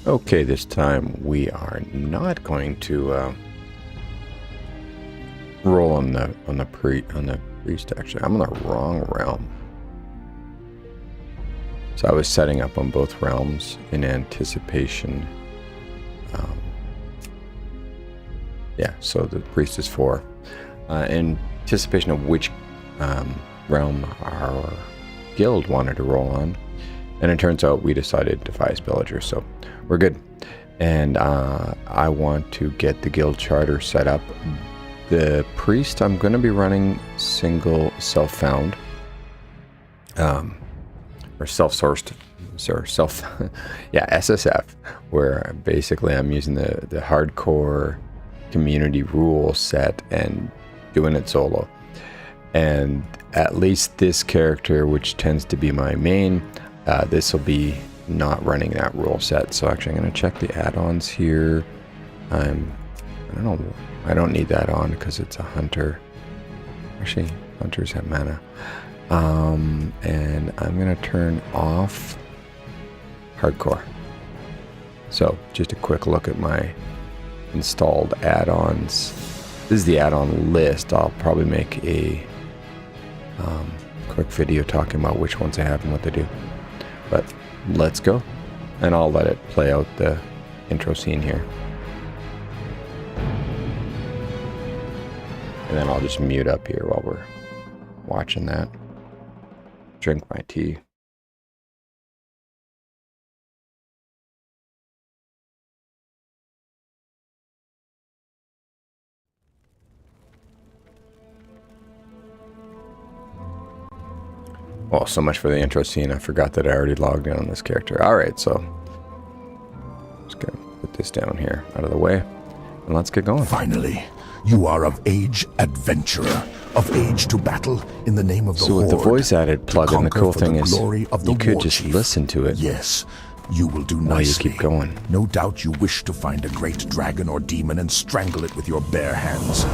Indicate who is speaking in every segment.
Speaker 1: Okay, this time we are not going to roll on the priest. Actually, I'm in the wrong realm. So I was setting up on both realms in anticipation. Yeah, so the priest is 4. In anticipation of which realm our guild wanted to roll on. And it turns out we decided Defias Villager, so we're good. And I want to get the guild charter set up. The priest, I'm going to be running single self-found. Or self-sourced, yeah, SSF, where basically I'm using the hardcore community rule set and doing it solo. And at least this character, which tends to be my main, this will be not running that rule set. So actually I'm going to check the add-ons here. I don't know, I don't need that on because it's a hunter. Actually, hunters have mana. And I'm going to turn off hardcore. So just a quick look at my installed add-ons. This is the add-on list. I'll probably make a quick video talking about which ones I have and what they do. But let's go. And I'll let it play out the intro scene here. And then I'll just mute up here while we're watching that. Drink my tea. Well, so much for the intro scene. I forgot that I already logged in on this character. Alright, so just gonna put this down here out of the way. And let's get going.
Speaker 2: Finally, you are of age, adventurer. Of age to battle in the name of the Horde.
Speaker 1: So with the voice added plugin, the cool thing is you could just listen to it.
Speaker 2: Yes, you will do nicely.
Speaker 1: While you keep going.
Speaker 2: No doubt you wish to find a great dragon or demon and strangle it with your bare hands.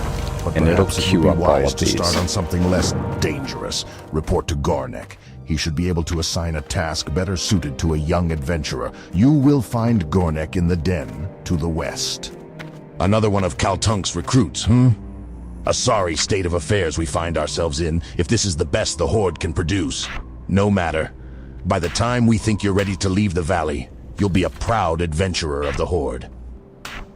Speaker 2: But
Speaker 1: and it'll queue up all of these.
Speaker 2: To start on something less dangerous. Report to Garnek. He should be able to assign a task better suited to a young adventurer. You will find Gornek in the den to the west. Another one of Kaltunk's recruits, A sorry state of affairs we find ourselves in, if this is the best the Horde can produce. No matter. By the time we think you're ready to leave the valley, you'll be a proud adventurer of the Horde.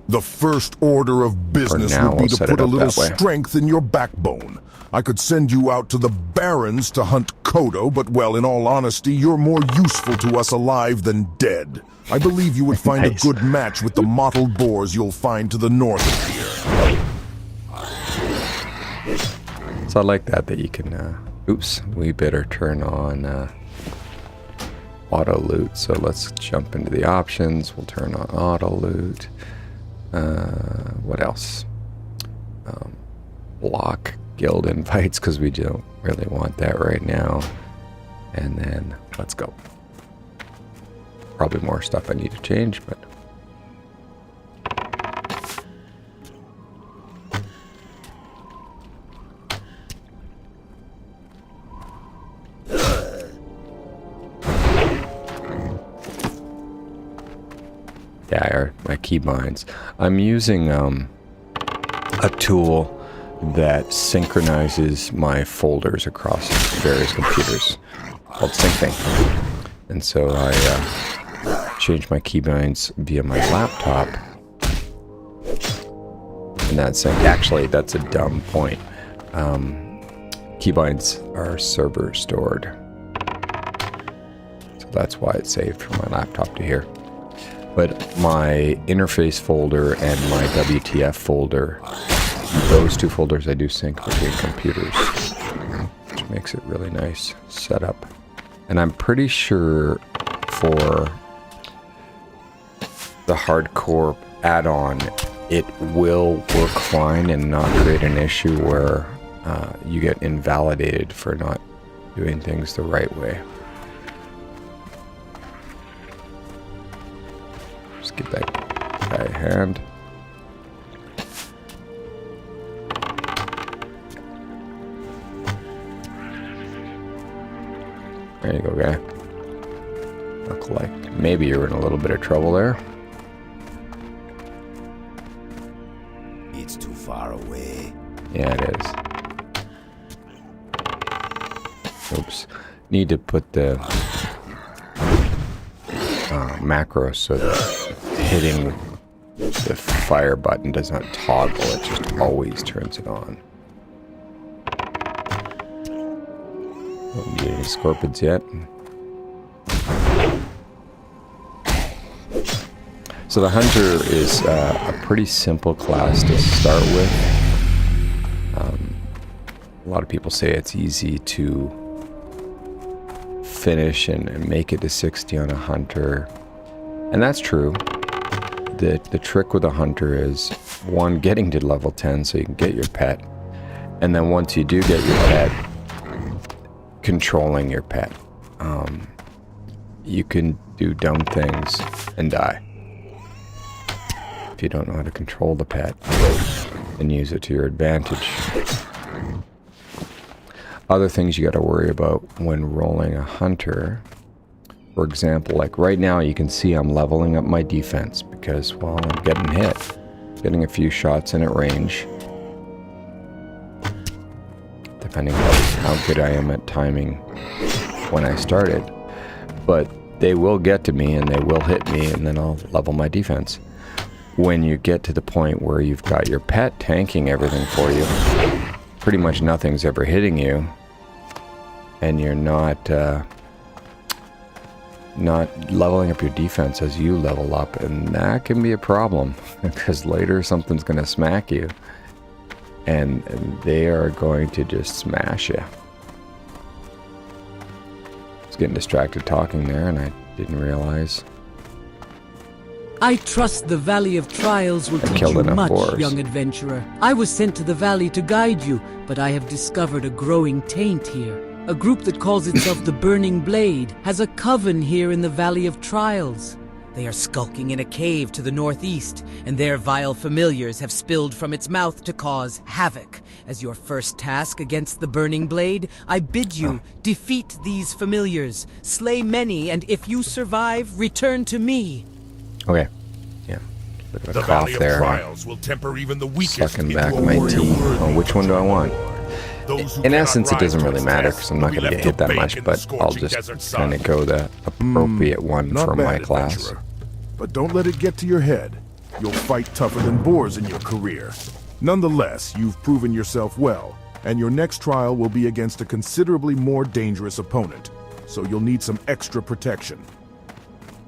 Speaker 2: The first order of business would be to put a little strength in your backbone. I could send you out to the Barrens to hunt Kodo, but well, in all honesty, you're more useful to us alive than dead. I believe you would find a good match with the mottled boars you'll find to the north of here.
Speaker 1: So I like that you can, oops, we better turn on auto loot. So let's jump into the options. We'll turn on auto loot. What else? Block guild invites because we don't really want that right now. And then let's go. Probably more stuff I need to change, but yeah, my keybinds. I'm using a tool that synchronizes my folders across various computers called SyncThing. And so I change my keybinds via my laptop. And that's actually, that's a dumb point. Keybinds are server stored. So that's why it's saved from my laptop to here. But my interface folder and my WTF folder, those two folders I do sync between computers, which makes it really nice setup. And I'm pretty sure for the hardcore add-on, it will work fine and not create an issue where you get invalidated for not doing things the right way. Just get that guy a hand. There you go, guy. Look like maybe you're in a little bit of trouble there. Yeah, it is. Oops. Need to put the macro so that hitting the fire button does not toggle. It just always turns it on. Don't need any scorpions yet. So the hunter is a pretty simple class to start with. A lot of people say it's easy to finish and make it to 60 on a hunter, and that's true. The trick with a hunter is, one, getting to level 10 so you can get your pet, and then once you do get your pet, controlling your pet. You can do dumb things and die if you don't know how to control the pet and use it to your advantage. Other things you got to worry about when rolling a hunter, for example, like right now you can see I'm leveling up my defense because, well, I'm getting hit, getting a few shots in at range, depending on how good I am at timing when I started. But they will get to me and they will hit me, and then I'll level my defense. When you get to the point where you've got your pet tanking everything for you, pretty much nothing's ever hitting you, and you're not leveling up your defense as you level up, and that can be a problem because later something's going to smack you, and they are going to just smash you. I was getting distracted talking there, and I didn't realize.
Speaker 3: I trust the Valley of Trials will teach you much, young adventurer. I was sent to the valley to guide you, but I have discovered a growing taint here. A group that calls itself the Burning Blade has a coven here in the Valley of Trials. They are skulking in a cave to the northeast, and their vile familiars have spilled from its mouth to cause havoc. As your first task against the Burning Blade, I bid you defeat these familiars, slay many, and if you survive, return to me.
Speaker 1: Okay. Yeah.
Speaker 4: The Valley of Trials will temper even the weakest.
Speaker 1: Sucking back my teeth. Oh, which one do I want? In essence, it doesn't really matter because I'm not going to get hit that much, but I'll just kind of go the appropriate one for my class.
Speaker 2: But don't let it get to your head. You'll fight tougher than boars in your career. Nonetheless, you've proven yourself well, and your next trial will be against a considerably more dangerous opponent, so you'll need some extra protection.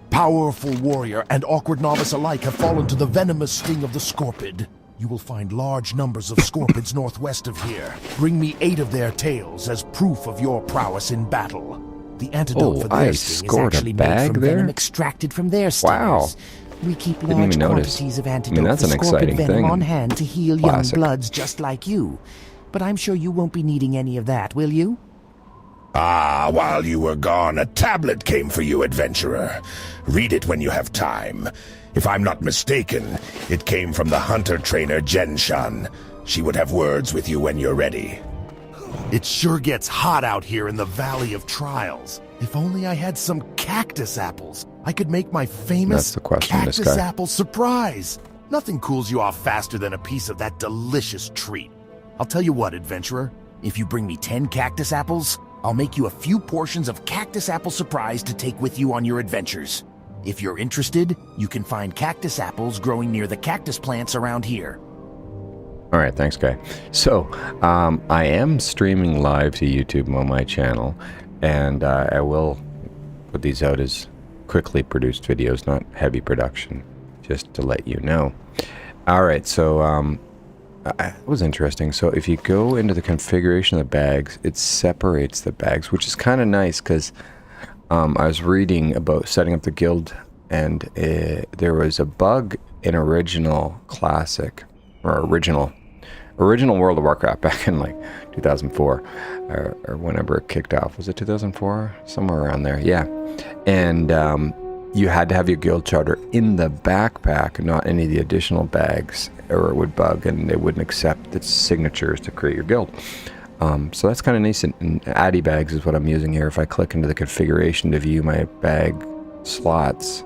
Speaker 5: Powerful warrior and awkward novice alike have fallen to the venomous sting of the scorpid. You will find large numbers of scorpids northwest of here. Bring me 8 of their tails as proof of your prowess in battle. The antidote for their sting is actually made from venom extracted from their stingers.
Speaker 1: Wow.
Speaker 5: We keep large quantities of antidote for scorpid venom on hand to heal young bloods just like you. But I'm sure you won't be needing any of that, will you?
Speaker 4: Ah, while you were gone, a tablet came for you, adventurer. Read it when you have time. If I'm not mistaken, it came from the hunter trainer Jenshan. She would have words with you when you're ready.
Speaker 5: It sure gets hot out here in the Valley of Trials. If only I had some cactus apples, I could make my famous cactus apple surprise. Nothing cools you off faster than a piece of that delicious treat. I'll tell you what, adventurer. If you bring me 10 cactus apples, I'll make you a few portions of cactus apple surprise to take with you on your adventures. If you're interested, you can find cactus apples growing near the cactus plants around here.
Speaker 1: All right, thanks, Guy. So, I am streaming live to YouTube on my channel, and I will put these out as quickly produced videos, not heavy production, just to let you know. All right, so it was interesting. So if you go into the configuration of the bags, it separates the bags, which is kind of nice because I was reading about setting up the guild, and there was a bug in original classic or original World of Warcraft back in like 2004 or whenever it kicked off. Was it 2004? Somewhere around there. Yeah. And you had to have your guild charter in the backpack, not any of the additional bags, or it would bug and they wouldn't accept the signatures to create your guild. So that's kind of nice. And Addy bags is what I'm using here. If I click into the configuration to view my bag slots,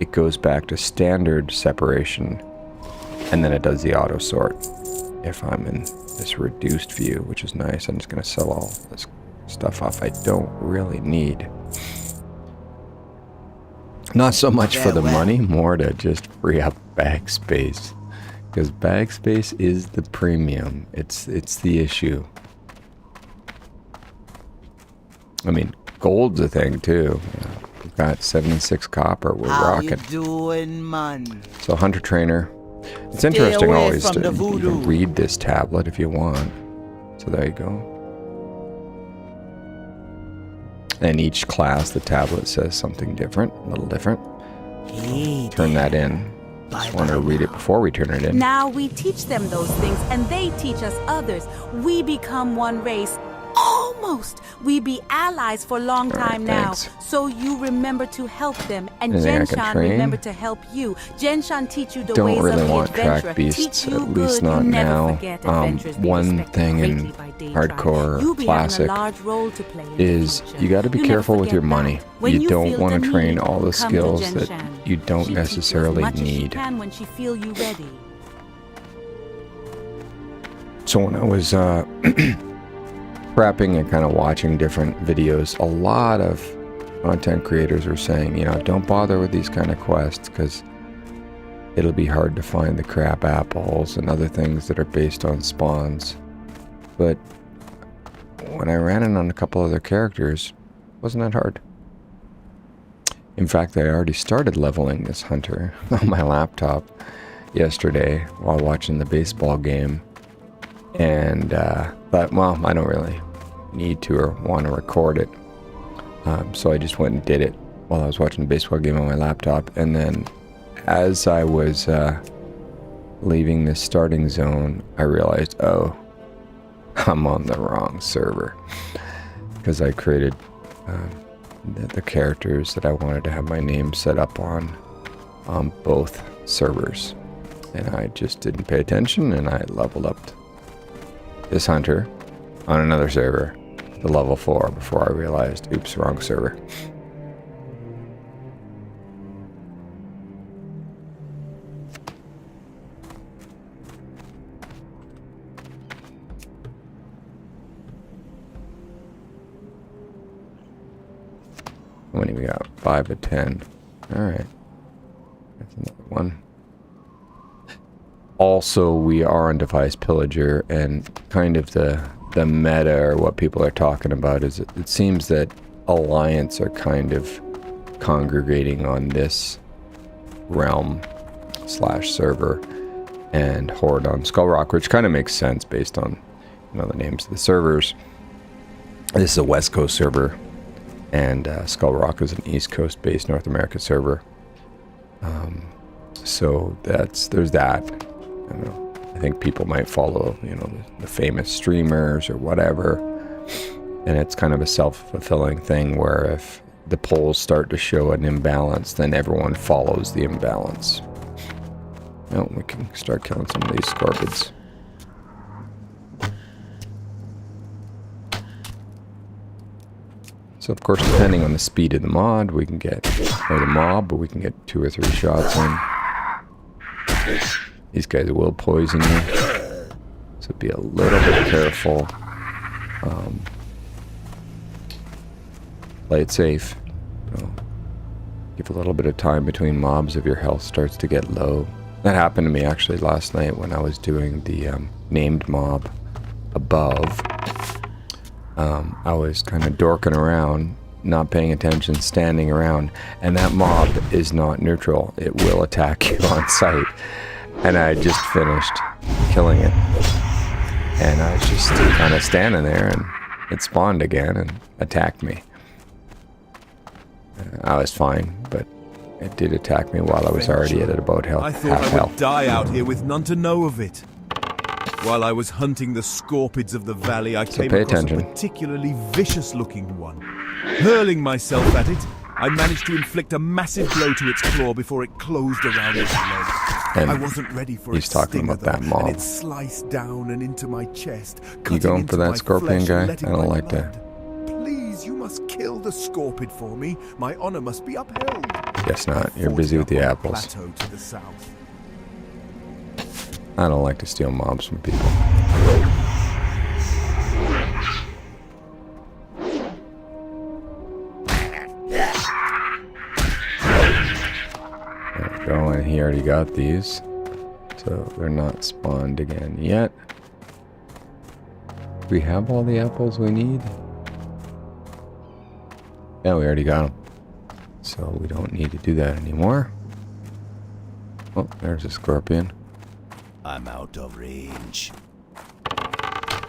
Speaker 1: it goes back to standard separation, and then it does the auto sort. if I'm in this reduced view, which is nice. I'm just going to sell all this stuff off I don't really need. Not so much for the money, more to just free up bag space. Because bag space is the premium. It's the issue. I mean, gold's a thing too. We've got 76 copper. We're rocking.
Speaker 6: Doing, man?
Speaker 1: So Hunter Trainer. It's interesting always to you can read this tablet if you want. So there you go. And each class, the tablet says something different, a little different. Turn that in. Just want to read it before we turn it in.
Speaker 7: Now we teach them those things, and they teach us others. We become one race. Almost. We be allies for a long time now. So you remember to help them, and Genshan remember to help you. Genshan teach you the ways of the adventurer. Don't really want track beasts, at least not now. One thing in hardcore classic is you got to be careful with your money. You don't want to train all the skills that you don't necessarily need. So when I was prepping and kind of watching different videos, a lot of content creators are saying, you know, don't bother with these kind of quests because it'll be hard to find the crab apples and other things that are based on spawns. But when I ran it on a couple other characters, it wasn't that hard. In fact, I already started leveling this hunter on my laptop yesterday while watching the baseball game. And thought, well, I don't really need to or want to record it. So I just went and did it while I was watching the baseball game on my laptop. And then as I was leaving the starting zone, I realized, oh, I'm on the wrong server. Because I created the characters that I wanted to have my name set up on both servers. And I just didn't pay attention, and I leveled up this hunter on another server to level 4 before I realized, oops, wrong server. How many we got? 5 of 10. Alright. That's another one. Also, we are on Device Pillager, and kind of the meta, or what people are talking about, is it seems that Alliance are kind of congregating on this realm / server, and Horde on Skull Rock, which kind of makes sense based on, you know, the names of the servers. This is a West Coast server, and Skull Rock is an East Coast based North American server. So there's that. I don't know. I think people might follow, you know, the famous streamers or whatever, and it's kind of a self-fulfilling thing where if the polls start to show an imbalance, then everyone follows the imbalance. Oh, we can start killing some of these scorpions. So of course, depending on the speed of the mod, we can get, or the mob, but we can get 2 or 3 shots in. These guys will poison you, so be a little bit careful. Play it safe. Give a little bit of time between mobs if your health starts to get low. That happened to me actually last night when I was doing the named mob above. I was kind of dorking around, not paying attention, standing around, and that mob is not neutral. It will attack you on sight. And I just finished killing it. And I was just kind of standing there, and it spawned again and attacked me. I was fine, but it did attack me while I was already at about half health.
Speaker 8: I thought I would die out here with none to know of it. While I was hunting the scorpids of the valley, I came across a particularly vicious-looking one. Hurling myself at it, I managed to inflict a massive blow to its claw before it closed around its leg.
Speaker 1: And
Speaker 8: I wasn't ready for
Speaker 1: he's talking about that mob.
Speaker 8: And it sliced down and into my chest.
Speaker 1: You going for that scorpion guy? I don't like that.
Speaker 8: Please, you must kill the scorpid for me. My honor must be upheld.
Speaker 1: Guess not. You're busy with the apples.
Speaker 8: To the south.
Speaker 1: I don't like to steal mobs from people. There we go, and he already got these. So they're not spawned again yet. Do we have all the apples we need? Yeah, we already got them. So we don't need to do that anymore. Oh, there's a scorpion.
Speaker 5: I'm out of range.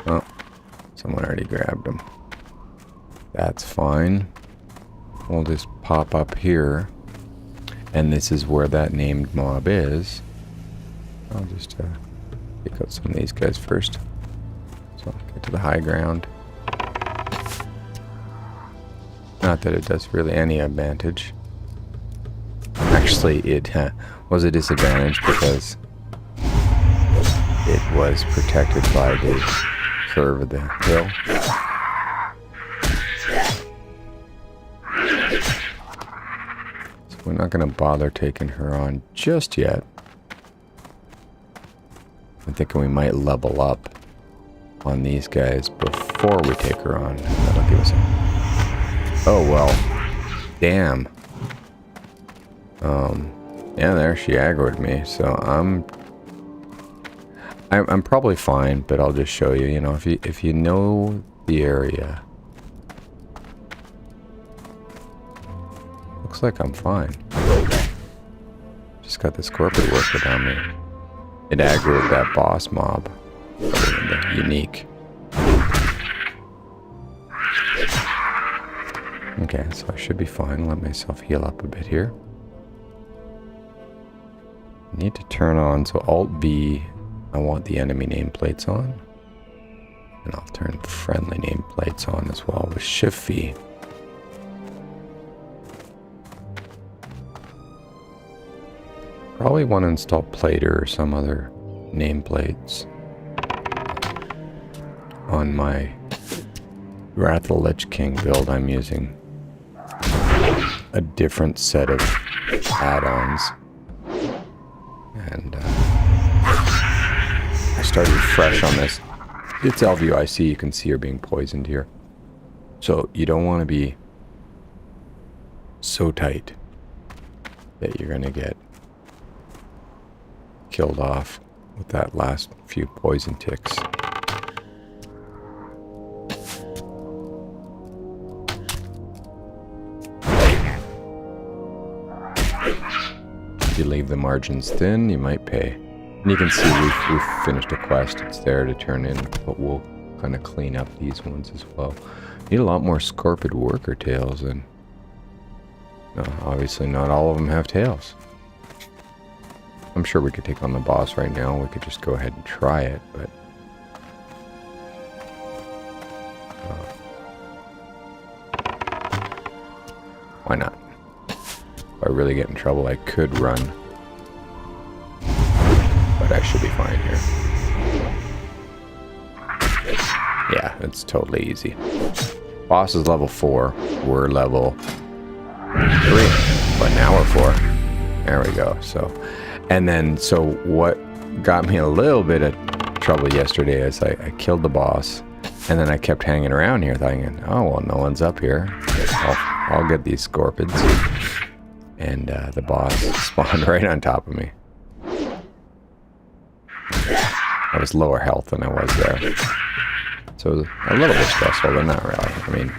Speaker 1: Oh, someone already grabbed him. That's fine. We'll just pop up here. And this is where that named mob is. I'll just pick out some of these guys first. So I'll get to the high ground. Not that it does really any advantage. Actually, it was a disadvantage because it was protected by the curve of the hill. So we're not going to bother taking her on just yet. I'm thinking we might level up on these guys before we take her on. That'll give us a... Oh, well. Damn. Yeah, there she aggroed me, so I'm probably fine, but I'll just show you, you know, if you know the area. Looks like I'm fine. Just got this corporate worker on me. It aggroed that boss mob. Unique. Okay, so I should be fine. Let myself heal up a bit here. Need to turn on, so Alt-V, I want the enemy nameplates on. And I'll turn friendly nameplates on as well with Shift-V. Probably want to install Plater or some other nameplates on my Wrath of the Lich King build. I'm using a different set of add-ons. And I started fresh on this. It's LVIC, you can see her being poisoned here. So you don't want to be so tight that you're going to get killed off with that last few poison ticks. If you leave the margins thin, you might pay. And you can see we've finished a quest. It's there to turn in, but we'll kind of clean up these ones as well. Need a lot more scorpid worker tails, and obviously not all of them have tails. I'm sure we could take on the boss right now. We could just go ahead and try it, but why not? If I really get in trouble, I could run. But I should be fine here. Yeah, it's totally easy. Boss is level 4. We're level 3. But now we're 4. There we go. And then, so what got me a little bit of trouble yesterday is I killed the boss. And then I kept hanging around here thinking, oh, well, no one's up here. I'll get these scorpids. And the boss spawned right on top of me. I was lower health than I was there. So it was a little bit stressful, but not really. I mean,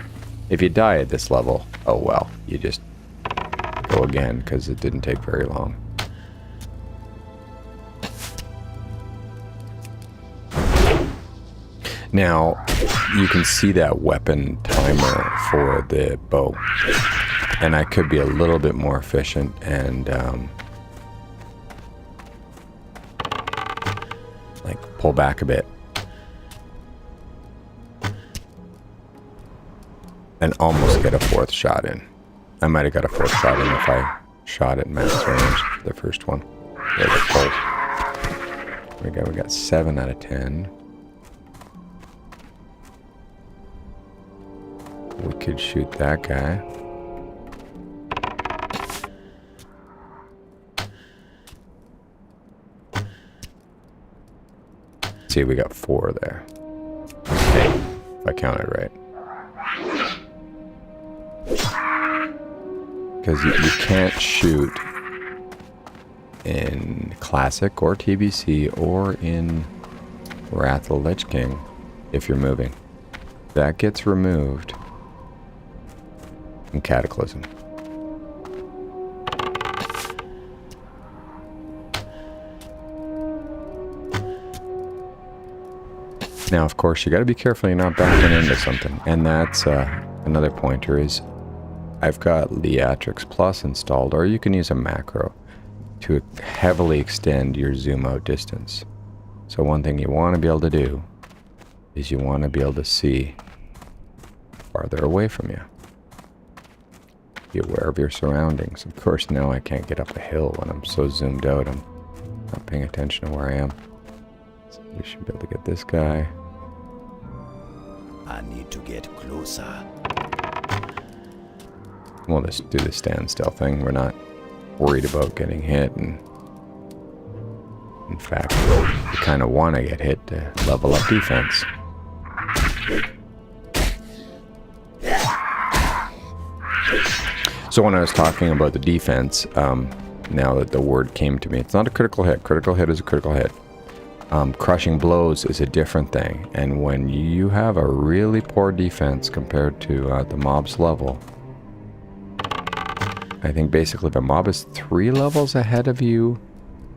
Speaker 1: if you die at this level, oh well. You just go again, because it didn't take very long. Now, you can see that weapon timer for the bow. And I could be a little bit more efficient and like pull back a bit. And almost get a 4th shot in. I might have got a 4th shot in if I shot at max range, the first one. There we go. We got 7 out of 10. We could shoot that guy. see, we got 4 there. Okay, if I counted right. Because you can't shoot in Classic or TBC or in Wrath of the Lich King if you're moving. That gets removed in Cataclysm. Now, of course, you got to be careful you're not backing into something. And that's another pointer is I've got Leatrix Plus installed, or you can use a macro to heavily extend your zoom out distance. So one thing you want to be able to do is you want to be able to see farther away from you. Be aware of your surroundings. Of course, now I can't get up a hill when I'm so zoomed out. I'm not paying attention to where I am. So we should be able to get this guy.
Speaker 5: I need to get closer.
Speaker 1: We'll just do the standstill thing. We're not worried about getting hit, and in fact, we kind of want to get hit to level up defense. So when I was talking about the defense, now that the word came to me, it's not a critical hit. Critical hit is a critical hit. Crushing blows is a different thing, and when you have a really poor defense compared to the mob's level, I think basically if a mob is 3 levels ahead of you,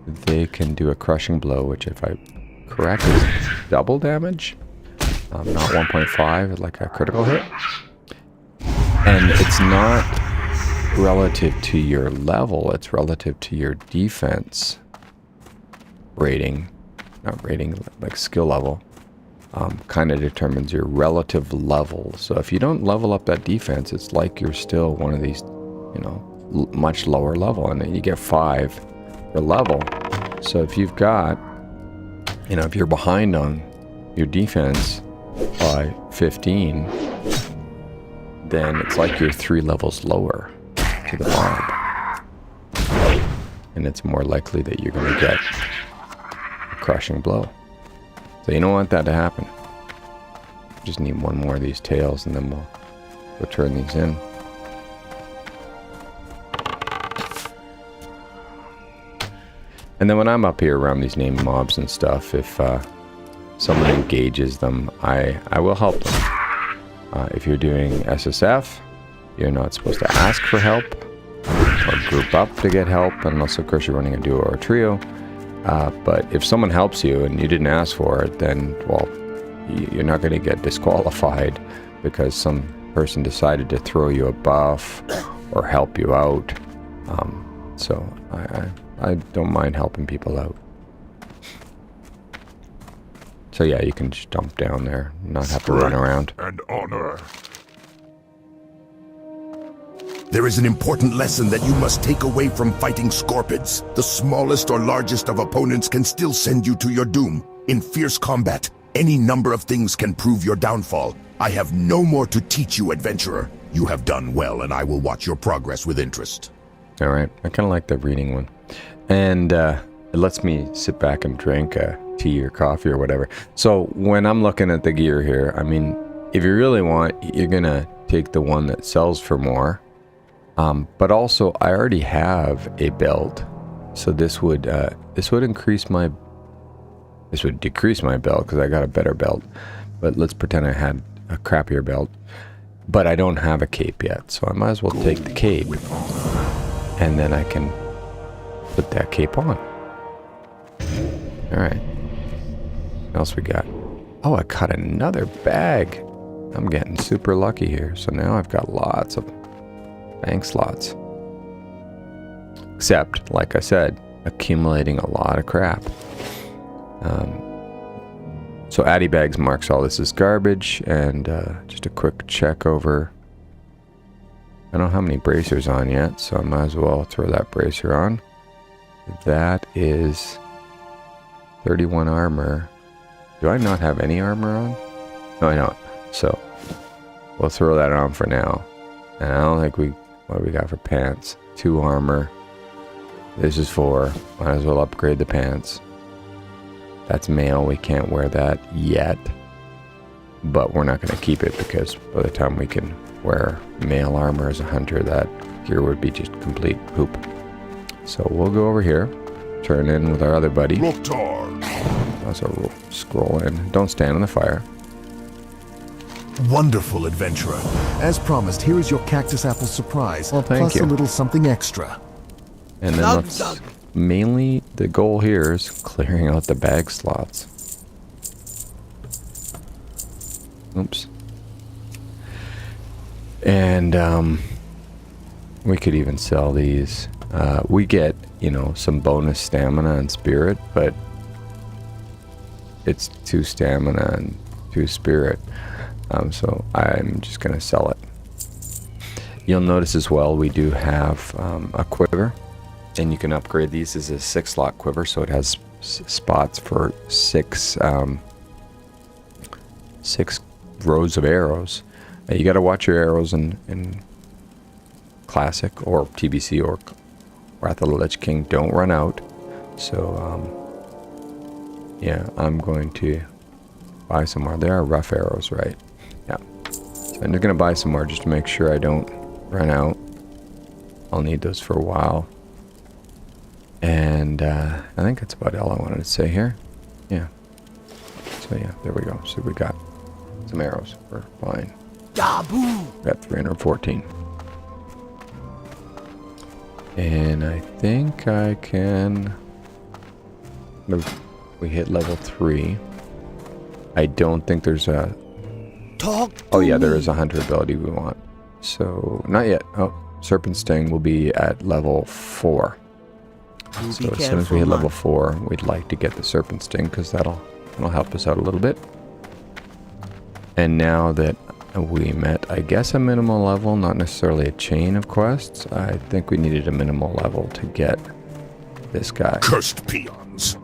Speaker 1: they can do a crushing blow, which if I correct is double damage, not 1.5 like a critical hit. And it's not relative to your level, it's relative to your defense rating. Not rating, like skill level, kind of determines your relative level. So if you don't level up that defense, it's like you're still one of these, you know, much lower level, and then you get 5 per level. So if you've got, you know, if you're behind on your defense by 15, then it's like you're 3 levels lower to the mob, and it's more likely that you're going to get crushing blow. So you don't want that to happen. Just need 1 more of these tails, and then we'll turn these in. And then when I'm up here around these named mobs and stuff, if someone engages them, I will help them. If you're doing SSF, you're not supposed to ask for help or group up to get help, unless of course you're running a duo or a trio. But if someone helps you and you didn't ask for it, then, well, you're not going to get disqualified because some person decided to throw you a buff or help you out. So I don't mind helping people out. So yeah, you can just jump down there, not have to run around.
Speaker 2: And honor. There is an important lesson that you must take away from fighting Scorpids. The smallest or largest of opponents can still send you to your doom. In fierce combat, any number of things can prove your downfall. I have no more to teach you, adventurer. You have done well, and I will watch your progress with interest.
Speaker 1: All right, I kind of like the reading one. And it lets me sit back and drink tea or coffee or whatever. So when I'm looking at the gear here, I mean, if you really want, you're going to take the one that sells for more. But also, I already have a belt, so this would decrease my belt because I got a better belt. But let's pretend I had a crappier belt, but I don't have a cape yet, so I might as well take the cape, and then I can put that cape on. All right. What else we got? Oh, I caught another bag. I'm getting super lucky here. So now I've got lots of bank slots. Except, like I said, accumulating a lot of crap. So Addy Bags marks all this as garbage, and just a quick check over. I don't have any bracers on yet, so I might as well throw that bracer on. That is 31 armor. Do I not have any armor on? No, I don't. So we'll throw that on for now. And I don't think what do we got for pants? 2 armor. This is 4. Might as well upgrade the pants. That's male. We can't wear that yet. But we're not going to keep it because by the time we can wear male armor as a hunter, that gear would be just complete poop. So we'll go over here, turn in with our other buddy. Also scroll in. Don't stand in the fire.
Speaker 5: Wonderful, adventurer. As promised, here is your cactus apple surprise.
Speaker 1: Well, thank
Speaker 5: plus
Speaker 1: you.
Speaker 5: A little something extra.
Speaker 1: And then mainly the goal here is clearing out the bag slots. Oops. And we could even sell these. We get, some bonus stamina and spirit, but it's 2 stamina and 2 spirit. So I'm just going to sell it. You'll notice as well we do have a quiver, and you can upgrade these as a 6-slot quiver, so it has spots for 6 rows of arrows. You got to watch your arrows in Classic or TBC or Wrath of the Lich King. Don't run out. So yeah, I'm going to buy some more. They are rough arrows, right? Yeah. So I'm just going to buy some more just to make sure I don't run out. I'll need those for a while. And I think that's about all I wanted to say here. Yeah. So yeah, there we go. So we got some arrows. We're fine. Got 314. And I think I can... We hit level 3. I don't think there's a... Oh yeah, there is a hunter ability we want. So, not yet. Oh, Serpent Sting will be at level 4. So as soon as we hit level 4, we'd like to get the Serpent Sting, because that'll help us out a little bit. And now that we met, I guess, a minimal level, not necessarily a chain of quests, I think we needed a minimal level to get this guy.
Speaker 2: Cursed peons.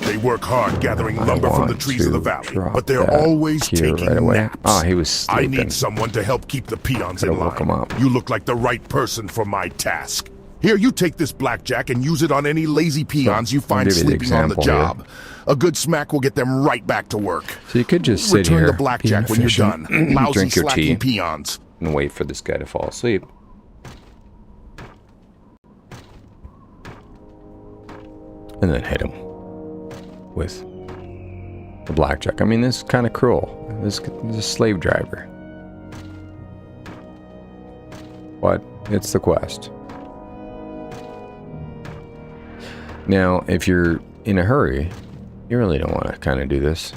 Speaker 2: They work hard gathering lumber from the trees of the valley, but they're always taking naps.
Speaker 1: Oh, he was sleeping.
Speaker 2: I need someone to help keep the peons in line. You look like the right person for my task. Here, you take this blackjack and use it on any lazy peons you find sleeping on the job. A good smack will get them right back to work.
Speaker 1: So you could just sit here,
Speaker 2: return the blackjack when you're done. Lousy,
Speaker 1: drink your tea,
Speaker 2: peons.
Speaker 1: And wait for this guy to fall asleep. And then hit him with the blackjack. I mean, this is kind of cruel. This is a slave driver. But it's the quest. Now, if you're in a hurry, you really don't want to kind of do this.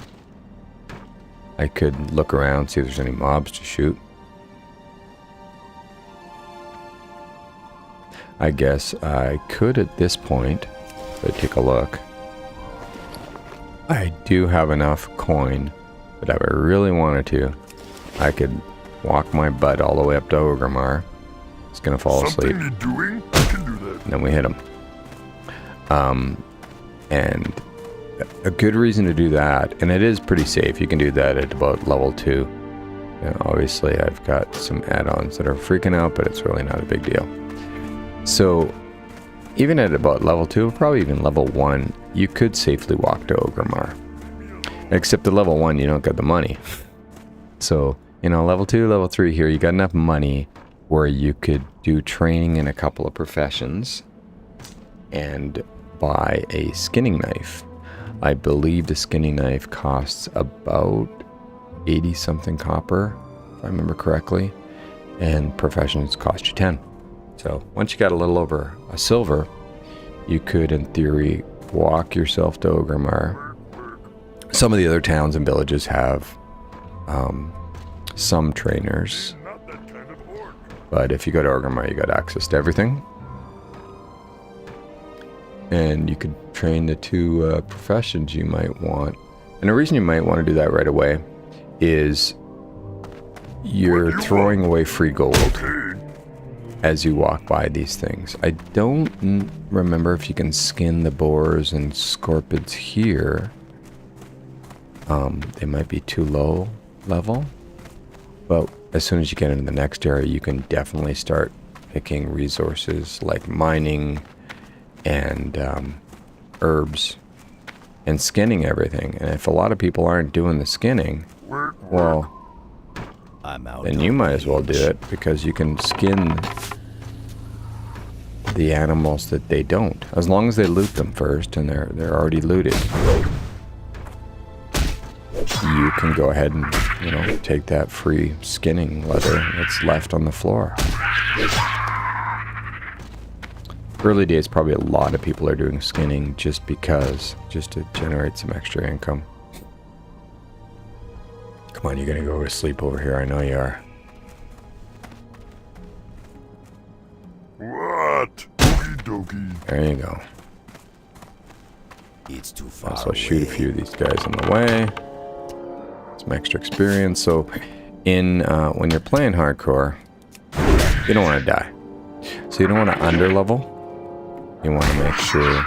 Speaker 1: I could look around, see if there's any mobs to shoot. I guess I could at this point, but take a look. I do have enough coin, but if I really wanted to, I could walk my butt all the way up to Orgrimmar. He's gonna fall asleep.
Speaker 2: Something you're doing? I can do that.
Speaker 1: And then we hit him. And a good reason to do that, and it is pretty safe. You can do that at about level 2. And obviously, I've got some add-ons that are freaking out, but it's really not a big deal. So, even at about level 2, probably even level 1, you could safely walk to Orgrimmar. Except at level 1, you don't get the money. So, level 2, level 3 here, you got enough money where you could do training in a couple of professions and buy a skinning knife. I believe the skinning knife costs about 80 something copper, if I remember correctly, and professions cost you 10. So once you got a little over a silver, you could in theory walk yourself to Orgrimmar. Some of the other towns and villages have some trainers, but if you go to Orgrimmar, you got access to everything. And you could train the 2 professions you might want. And the reason you might want to do that right away is you're throwing away free gold as you walk by these things. I don't remember if you can skin the boars and scorpions here. They might be too low level. But as soon as you get into the next area, you can definitely start picking resources like mining and herbs and skinning everything. And if a lot of people aren't doing the skinning, well, then you might as well do it, because you can skin the animals that they don't, as long as they loot them first and they're already looted. You can go ahead and, you know, take that free skinning leather that's left on the floor. Early days, probably a lot of people are doing skinning just to generate some extra income. Come on, you're gonna go to sleep over here. I know you are.
Speaker 2: What? Okie dokie.
Speaker 1: There you go.
Speaker 5: It's too far.
Speaker 1: So I'll shoot a few of these guys on the way. Some extra experience. So, when you're playing hardcore, you don't want to die. So you don't want to underlevel. You want to make sure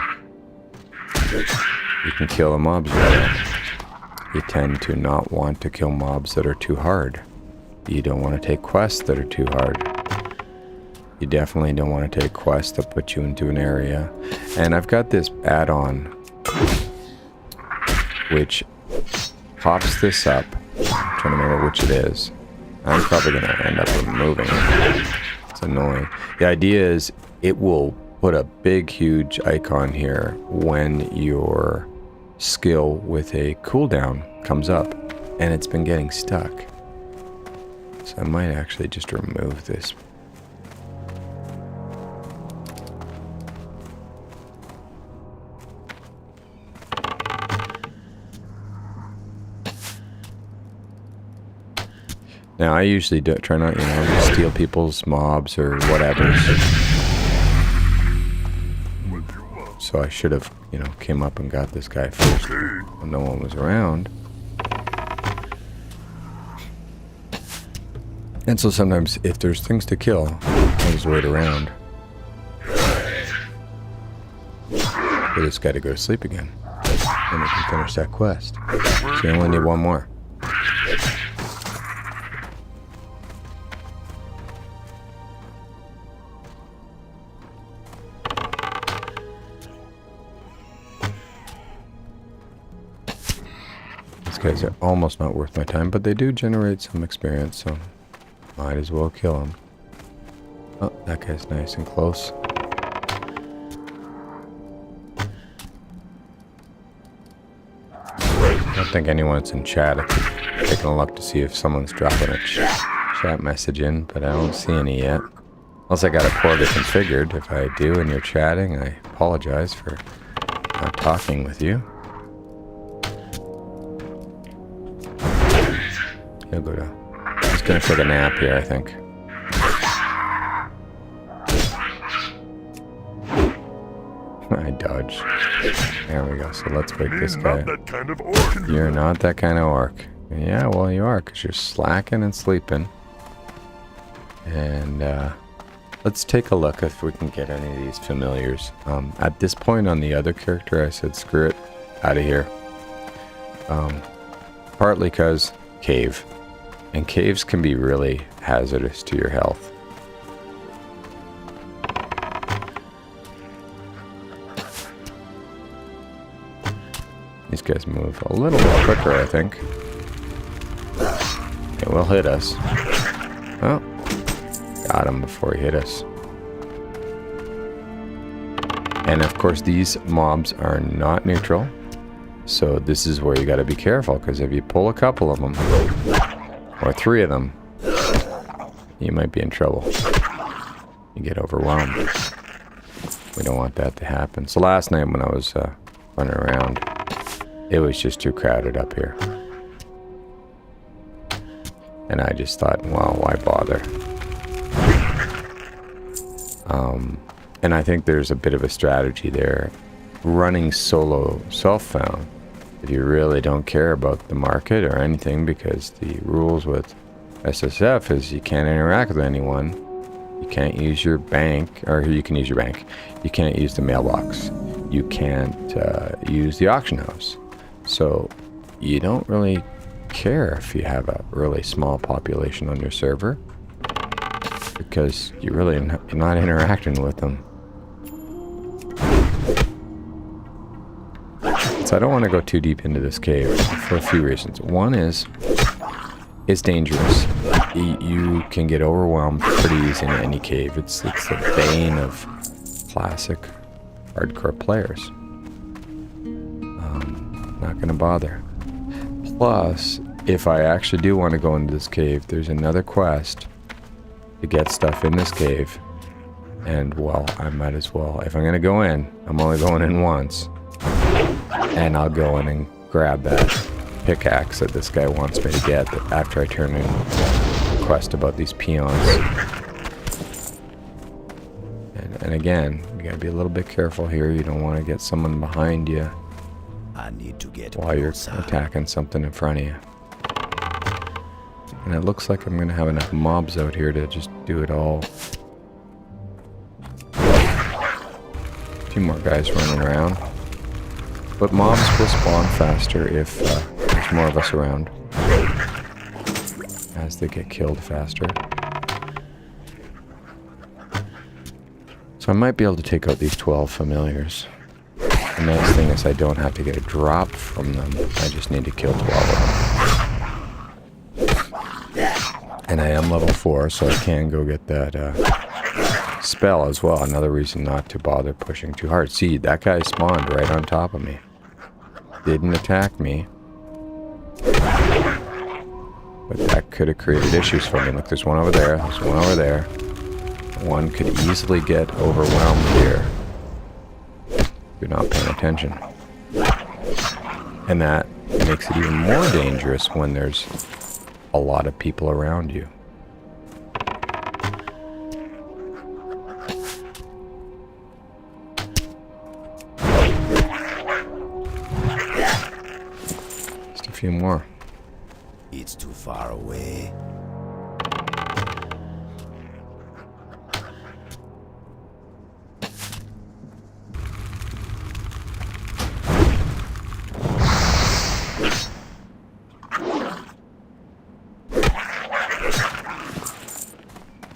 Speaker 1: you can kill the mobs better. You tend to not want to kill mobs that are too hard. You don't want to take quests that are too hard. You definitely don't want to take quests that put you into an area. And I've got this add-on which pops this up. I'm trying to remember which it is. I'm probably going to end up removing it. It's annoying. The idea is it will put a big, huge icon here when your skill with a cooldown comes up, and it's been getting stuck. So I might actually just remove this. Now, I usually try not, steal people's mobs or whatever. So I should have, came up and got this guy first when no one was around. And so sometimes, if there's things to kill, I'll just wait around for this guy to go to sleep again. Then we can finish that quest. So you only need one more. Guys are almost not worth my time, but they do generate some experience, so might as well kill them. Oh, that guy's nice and close. I don't think anyone's in chat. I'm taking a look to see if someone's dropping a chat message in, but I don't see any yet. Unless I got it poorly configured. If I do and you're chatting, I apologize for not talking with you. He'll go to... He's gonna take a nap here, I think. I dodged. There we go. So let's wake this guy. You're not that kind of orc. Yeah, well you are, because you're slacking and sleeping. And let's take a look if we can get any of these familiars. At this point on the other character, I said screw it, out of here. Partly because cave. And caves can be really hazardous to your health. These guys move a little bit quicker, I think. It will hit us. Oh, got him before he hit us. And of course, these mobs are not neutral. So this is where you got to be careful, because if you pull a couple of them, or 3 of them, you might be in trouble. You get overwhelmed. We don't want that to happen. So last night when I was running around, it was just too crowded up here. And I just thought, well, why bother? And I think there's a bit of a strategy there. Running solo self-found, if you really don't care about the market or anything, because the rules with SSF is you can't interact with anyone, you can't use your bank, or you can use your bank, you can't use the mailbox, you can't use the auction house. So you don't really care if you have a really small population on your server, because you're really not interacting with them. So I don't want to go too deep into this cave for a few reasons. One is, it's dangerous. You can get overwhelmed pretty easy in any cave. It's the bane of classic hardcore players. Not going to bother. Plus, if I actually do want to go into this cave, there's another quest to get stuff in this cave. And, well, I might as well. If I'm going to go in, I'm only going in once. And I'll go in and grab that pickaxe that this guy wants me to get after I turn in the quest about these peons. And again, you gotta be a little bit careful here. You don't want to get someone behind you while you're attacking something in front of you. And it looks like I'm gonna have enough mobs out here to just do it all. A few more guys running around. But mobs will spawn faster if there's more of us around, as they get killed faster. So I might be able to take out these 12 familiars. The nice thing is I don't have to get a drop from them. I just need to kill 12 of them. And I am level 4, so I can go get that spell as well. Another reason not to bother pushing too hard. See, that guy spawned right on top of me. Didn't attack me. But that could have created issues for me. Look, there's one over there. There's one over there. One could easily get overwhelmed here if you're not paying attention. And that makes it even more dangerous when there's a lot of people around you. Just a few more.
Speaker 5: It's too far away.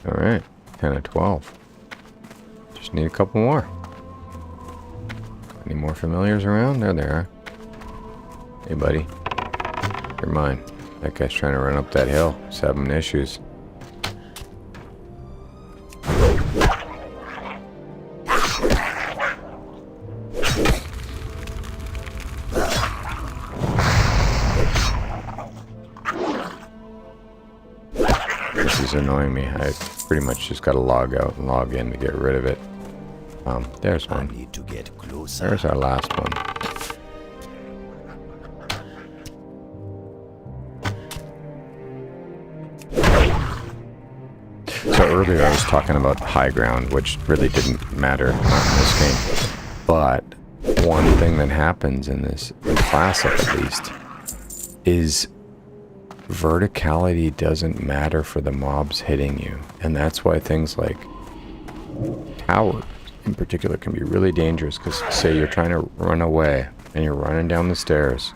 Speaker 1: Alright, 10 of 12. Just need a couple more. Any more familiars around? There they are. Hey buddy, you're mine. That guy's trying to run up that hill. He's having issues. This is annoying me. I pretty much just got to log out and log in to get rid of it. There's one.
Speaker 5: I need to get closer.
Speaker 1: There's our last one. So earlier I was talking about high ground, which really didn't matter in this game. But one thing that happens in this, in Classic at least, is verticality doesn't matter for the mobs hitting you. And that's why things like towers in particular can be really dangerous, because say you're trying to run away and you're running down the stairs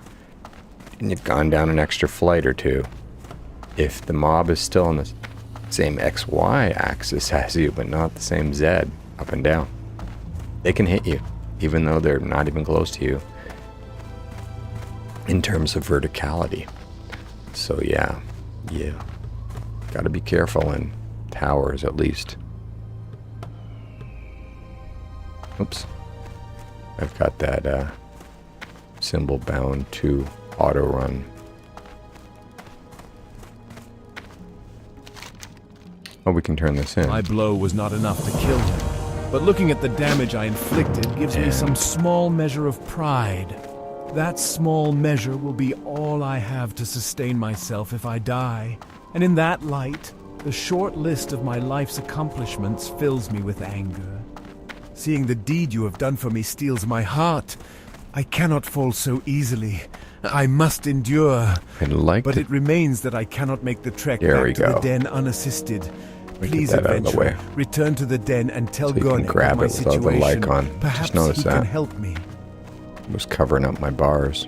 Speaker 1: and you've gone down an extra flight or two. If the mob is still on the same XY axis as you, but not the same Z up and down, they can hit you, even though they're not even close to you in terms of verticality. So yeah, gotta be careful in towers at least. Oops, I've got that symbol bound to auto run. Oh, we can turn this in.
Speaker 8: My blow was not enough to kill him, but looking at the damage I inflicted gives me some small measure of pride. That small measure will be all I have to sustain myself if I die. And in that light, the short list of my life's accomplishments fills me with anger. Seeing the deed you have done for me steals my heart. I cannot fall so easily. I must endure. But it remains that I cannot make the trek back to the den unassisted. Please, adventurer, return to the den and tell Gornick of my situation. Perhaps he can help me.
Speaker 1: Was covering up my bars.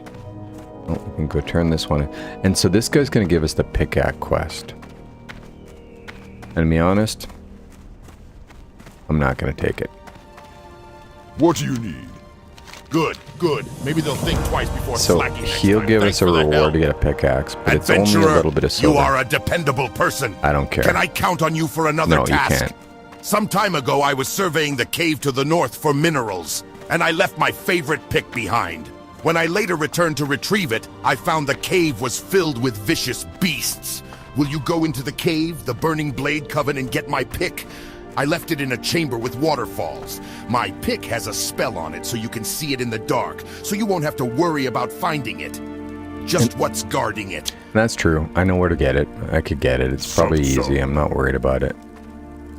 Speaker 1: Oh, we can go turn this one in. And so this guy's going to give us the pickaxe quest. And to be honest, I'm not going to take it.
Speaker 2: What do you need? Good, good. Maybe they'll think twice before slacking next
Speaker 1: he'll
Speaker 2: time.
Speaker 1: give
Speaker 2: Thanks
Speaker 1: us a
Speaker 2: for the
Speaker 1: reward
Speaker 2: help.
Speaker 1: to get a pickaxe, but it's
Speaker 2: Adventurer,
Speaker 1: only a little bit of silver.
Speaker 2: You are a dependable person.
Speaker 1: I don't care.
Speaker 2: Can I count on you for another
Speaker 1: No,
Speaker 2: task?
Speaker 1: you can't.
Speaker 2: Some time ago, I was surveying the cave to the north for minerals, and I left my favorite pick behind. When I later returned to retrieve it, I found the cave was filled with vicious beasts. Will you go into the cave, the Burning Blade Coven, and get my pick? I left it in a chamber with waterfalls. My pick has a spell on it so you can see it in the dark, so you won't have to worry about finding it. Just what's guarding it.
Speaker 1: That's true. I know where to get it. I could get it. It's probably easy. I'm not worried about it.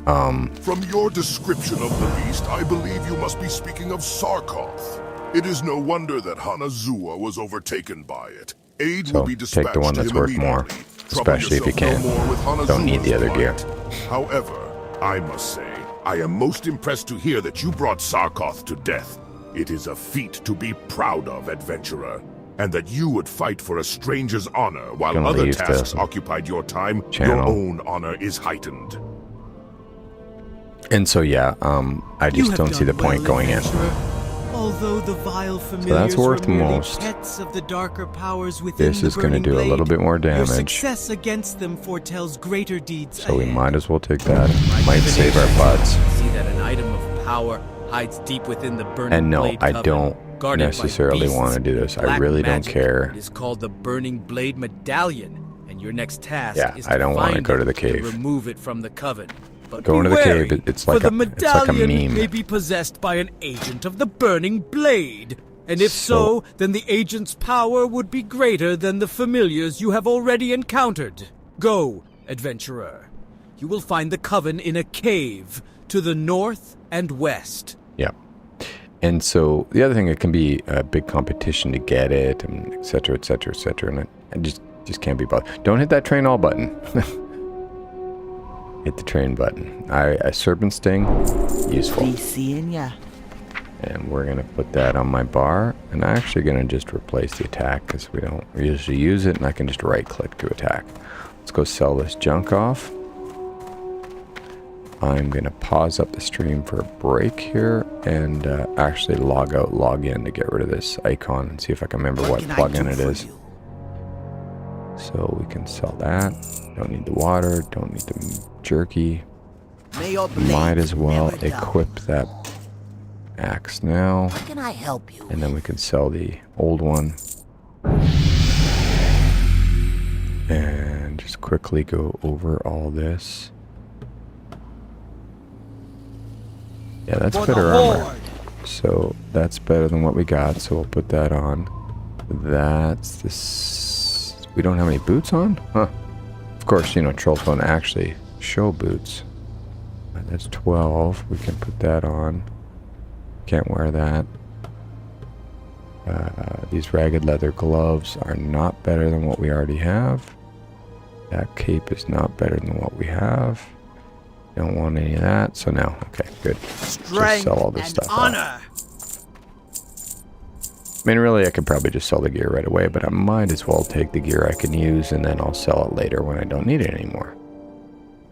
Speaker 6: From your description of the beast, I believe you must be speaking of Sarkoth. It is no wonder that Hanazuwa was overtaken by it. Aid will be dispatched
Speaker 1: take the one that's worth more, especially if you can. Don't need the other gear.
Speaker 6: However, I must say, I am most impressed to hear that you brought Sarkoth to death. It is a feat to be proud of, adventurer. And that you would fight for a stranger's honor while other tasks occupied your time, your own honor is heightened.
Speaker 1: And so, yeah, I just don't see the point going in.
Speaker 3: Although the vile
Speaker 1: So that's worth most.
Speaker 3: Pets of the darker powers within
Speaker 1: This is going to do a little bit more damage.
Speaker 3: Success against them foretells greater deeds
Speaker 1: so we might as well take that. Might save our butts.
Speaker 3: See that an item of power hides deep within the burning
Speaker 1: and no,
Speaker 3: blade
Speaker 1: I
Speaker 3: coven,
Speaker 1: don't necessarily want to do this. I really don't care.
Speaker 3: It is called the Burning Blade Medallion, and your next task is
Speaker 1: I don't want to go to the cave.
Speaker 3: Remove it from the coven. But
Speaker 1: going to the cave, it's like a meme.
Speaker 3: May be possessed by an agent of the Burning Blade. And if so, then the agent's power would be greater than the familiars you have already encountered. Go, adventurer. You will find the coven in a cave to the north and west.
Speaker 1: Yeah. And so the other thing, it can be a big competition to get it, and et cetera, et cetera, et cetera. And I just can't be bothered. Don't hit that train all button. Hit the train button. A serpent sting, useful.
Speaker 9: Be seeing ya.
Speaker 1: And we're gonna put that on my bar, and I'm actually gonna just replace the attack because we don't usually use it, and I can just right click to attack. Let's go sell this junk off. I'm gonna pause up the stream for a break here and actually log out, log in to get rid of this icon and see if I can remember what plugin it is. So we can sell that. Don't need the water, don't need the jerky. Might as well equip that axe now.
Speaker 9: How can I help you?
Speaker 1: And then we can sell the old one. And just quickly go over all this. Yeah, that's better armor. So that's better than what we got, so we'll put that on. That's this. We don't have any boots on? Huh. Of course, you know, trolls don't actually show boots. That's 12. We can put that on. Can't wear that. These ragged leather gloves are not better than what we already have. That cape is not better than what we have. Don't want any of that. So now, okay, good. Just sell all this stuff off. I mean, really, I could probably just sell the gear right away, but I might as well take the gear I can use, and then I'll sell it later when I don't need it anymore.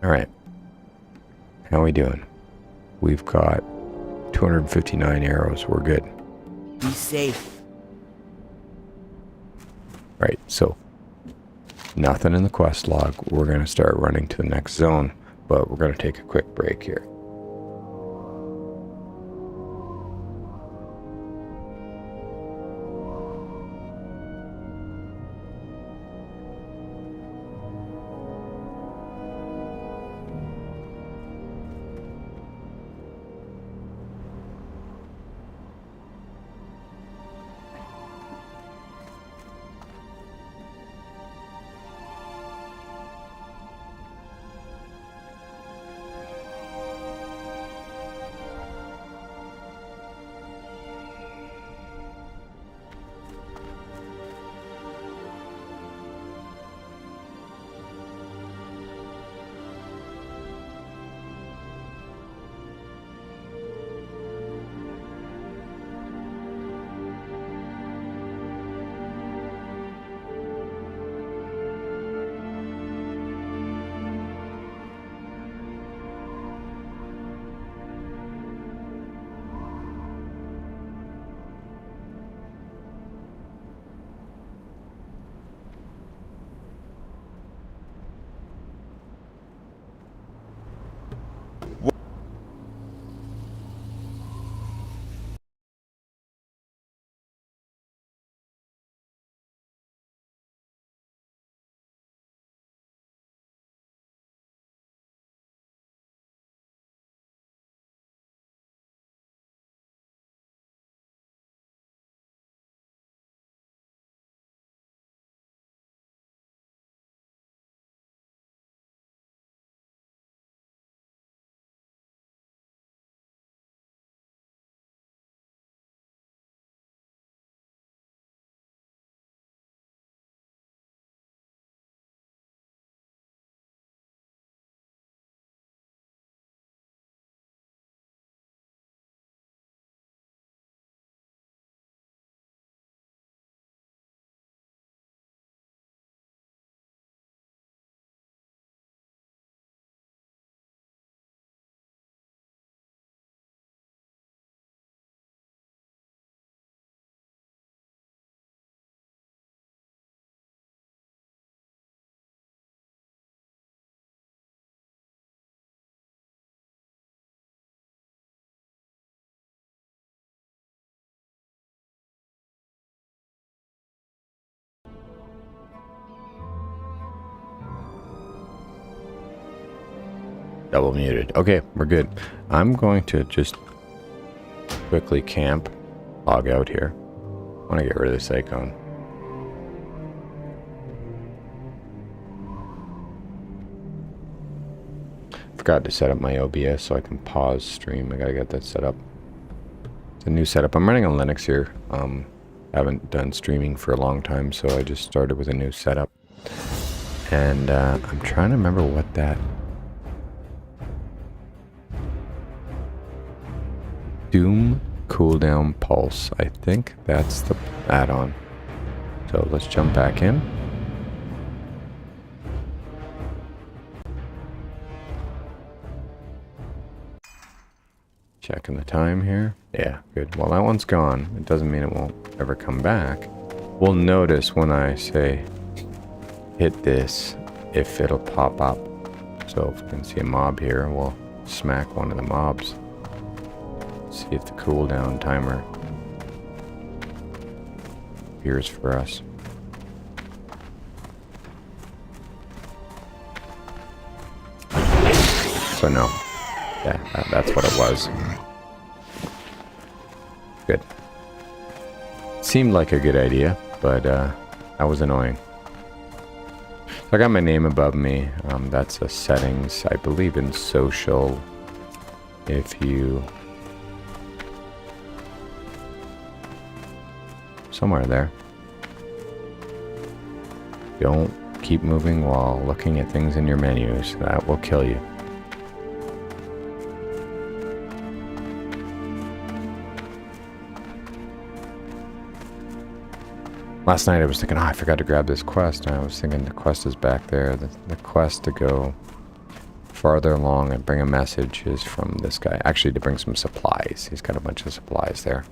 Speaker 1: All right. How are we doing? We've got 259 arrows. We're good.
Speaker 9: Be safe.
Speaker 1: Right, so nothing in the quest log. We're going to start running to the next zone, but we're going to take a quick break here. Double muted. Okay, we're good. I'm going to just quickly camp, log out here. I want to get rid of this icon. Forgot to set up my OBS so I can pause stream. I gotta get that set up. It's a new setup. I'm running on Linux here. Haven't done streaming for a long time, so I just started with a new setup. And I'm trying to remember what that Doom cooldown pulse. I think that's the add-on. So let's jump back in. Checking the time here. Yeah, good. Well, that one's gone. It doesn't mean it won't ever come back. We'll notice when I say hit this if it'll pop up. So if we can see a mob here, we'll smack one of the mobs. See if the cooldown timer appears for us. So no. Yeah, that's what it was. Good. Seemed like a good idea, but that was annoying. So I got my name above me. That's a settings, I believe, in social. If you... somewhere there. Don't keep moving while looking at things in your menus. That will kill you. Last night I was thinking, oh, I forgot to grab this quest. And I was thinking the quest is back there. The quest to go farther along and bring a message is from this guy. Actually, to bring some supplies. He's got a bunch of supplies there.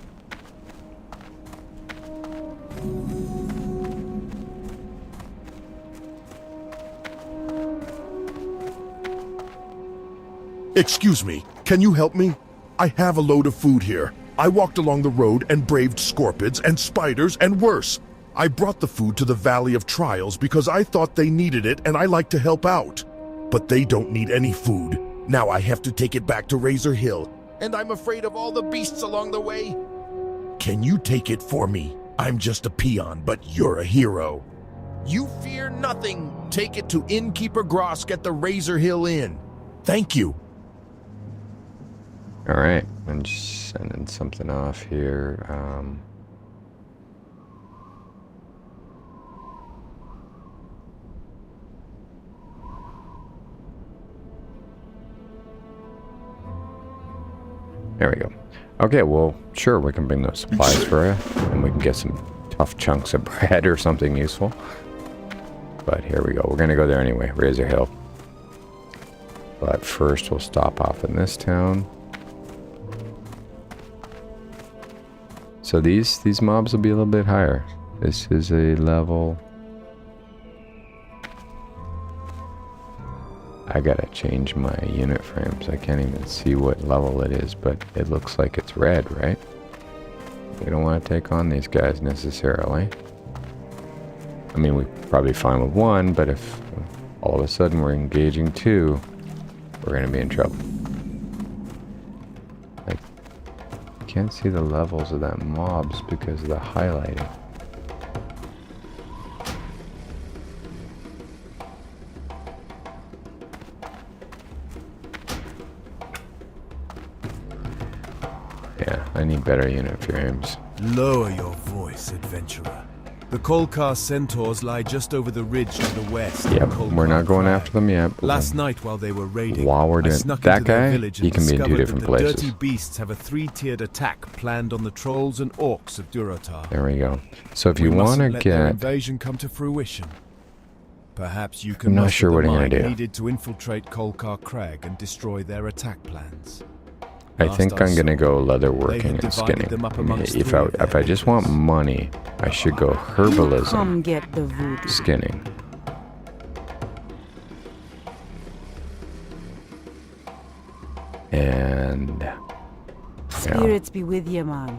Speaker 6: Excuse me, can you help me? I have a load of food here. I walked along the road and braved scorpids and spiders and worse. I brought the food to the Valley of Trials because I thought they needed it and I like to help out. But they don't need any food. Now I have to take it back to Razor Hill, and I'm afraid of all the beasts along the way. Can you take it for me? I'm just a peon, but you're a hero. You fear nothing. Take it to Innkeeper Grosk at the Razor Hill Inn. Thank you.
Speaker 1: Alright, I'm just sending something off here. There we go. Okay, well, sure, we can bring those supplies for you, and we can get some tough chunks of bread or something useful. But here we go. We're going to go there anyway, Razor Hill. But first, we'll stop off in this town. So these mobs will be a little bit higher. This is a level... I gotta change my unit frames. I can't even see what level it is, but it looks like it's red, right? We don't want to take on these guys necessarily. I mean, we're probably fine with one, but if all of a sudden we're engaging two, we're gonna be in trouble. I can't see the levels of that mobs because of the highlighting. Yeah, I need better unit frames.
Speaker 8: Lower your voice, adventurer. The Kolkar centaurs lie just over the ridge to the west.
Speaker 1: Yep, we're not going after them yet.
Speaker 8: Last night while they were raiding,
Speaker 1: while we're doing that guy, he can be in two different places.
Speaker 8: The dirty beasts have a 3-tiered attack planned on the trolls and orcs of Durotar.
Speaker 1: There we go. So if you want to get
Speaker 8: their invasion come to fruition, perhaps you can.
Speaker 1: I'm not sure what I'm going to do.
Speaker 8: Needed to infiltrate Kolkar Crag and destroy their attack plans.
Speaker 1: I think I'm gonna go leatherworking and skinning. If I just want money, I should go herbalism.
Speaker 10: Come get the voodoo.
Speaker 1: Skinning. And
Speaker 10: spirits be with you, man.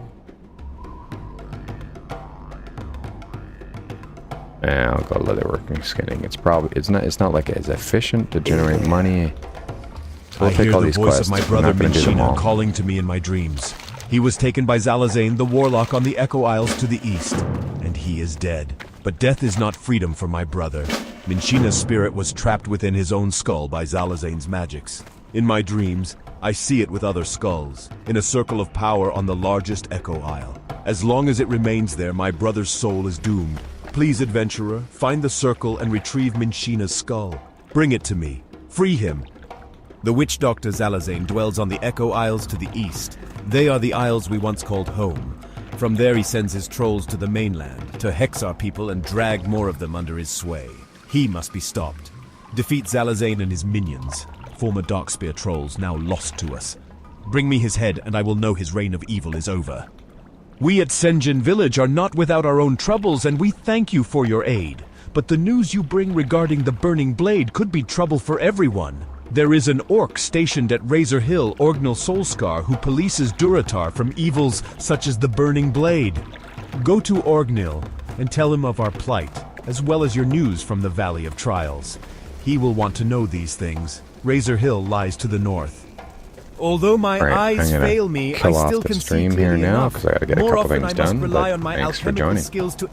Speaker 1: Yeah, I'll go leatherworking, skinning. It's not like as efficient to generate money. So we'll
Speaker 8: I
Speaker 1: take
Speaker 8: hear
Speaker 1: all
Speaker 8: the
Speaker 1: these
Speaker 8: voice
Speaker 1: quests.
Speaker 8: of my
Speaker 1: I'm
Speaker 8: brother
Speaker 1: not gonna do them all.
Speaker 8: Minshina calling to me in my dreams. He was taken by Zalazane, the warlock on the Echo Isles to the east, and he is dead. But death is not freedom for my brother. Minshina's spirit was trapped within his own skull by Zalazane's magics. In my dreams, I see it with other skulls, in a circle of power on the largest Echo Isle. As long as it remains there, my brother's soul is doomed. Please, adventurer, find the circle and retrieve Minshina's skull. Bring it to me. Free him. The witch doctor Zalazane dwells on the Echo Isles to the east. They are the isles we once called home. From there he sends his trolls to the mainland, to hex our people and drag more of them under his sway. He must be stopped. Defeat Zalazane and his minions, former Darkspear trolls now lost to us. Bring me his head and I will know his reign of evil is over. We at Senjin Village are not without our own troubles, and we thank you for your aid. But the news you bring regarding the Burning Blade could be trouble for everyone. There is an orc stationed at Razor Hill, Orgnal Soulscar, who polices Duratar from evils such as the Burning Blade. Go to Orgnil and tell him of our plight, as well as your news from the Valley of Trials. He will want to know these things. Razor Hill lies to the north. Although my eyes fail me, I still can see clearly enough.
Speaker 1: More often I must
Speaker 8: rely on my alchemical skills to